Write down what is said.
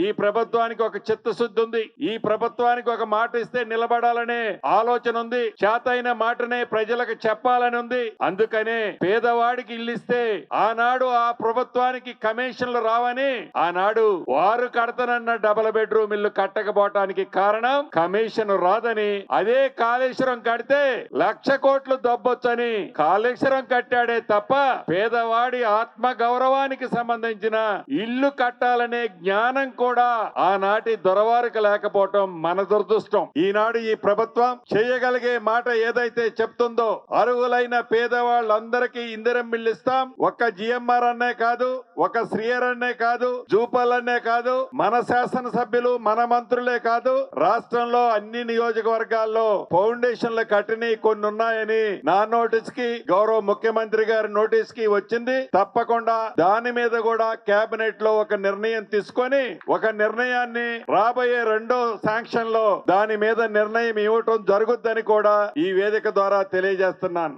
ఈ ప్రభుత్వానికి ఒక చిత్తశుద్ధి ఉంది. ఈ ప్రభుత్వానికి ఒక మాట ఇస్తే నిలబడాలనే ఆలోచన ఉంది. చేతైన మాటనే ప్రజలకు చెప్పాలని ఉంది. అందుకనే పేదవాడికి ఇల్లు ఇస్తే ఆనాడు ఆ ప్రభుత్వానికి కమిషన్లు రావని ఆనాడు వారు కడతానన్న డబుల్ బెడ్రూమ్ ఇల్లు కట్టకపోవటానికి కారణం కమిషన్ రాదని. అదే కాళేశ్వరం కడితే 1,00,000 కోట్లు దబ్బొచ్చని కాళేశ్వరం కట్టాడే తప్ప పేదవాడి ఆత్మ గౌరవానికి సంబంధించిన ఇల్లు కట్టాలనే జ్ఞానం కూడా ఆనాటి దొరవారికి లేకపోవటం మన దురదృష్టం. ఈనాడు ఈ ప్రభుత్వం చేయగలిగే మాట ఏదైతే చెప్తుందో అర్హులైన పేదవాళ్ళందరికీ ఇందిరం బిల్లు ఇస్తాం. ఒక్క జిఎంఆర్ అన్నే కాదు, ఒక శ్రీయర్ అన్నే కాదు, జూపల్ అన్నే కాదు, మన శాసనసభ్యులు మన మంత్రులే కాదు, రాష్ట్రంలో అన్ని నియోజకవర్గాల్లో ఫౌండేషన్లు కట్టినవి కొన్ని ఉన్నాయని నా నోటీస్ కి గౌరవ ముఖ్యమంత్రి గారి నోటీస్ కి వచ్చింది. తప్పకుండా దాని మీద కూడా కేబినెట్ లో ఒక నిర్ణయం తీసుకొని ఒక నిర్ణయాన్ని రాబోయే 2వ శాంక్షన్ లో దాని మీద నిర్ణయం ఇవ్వటం జరుగుద్దని కూడా ఈ వేదిక ద్వారా తెలియజేస్తున్నాను.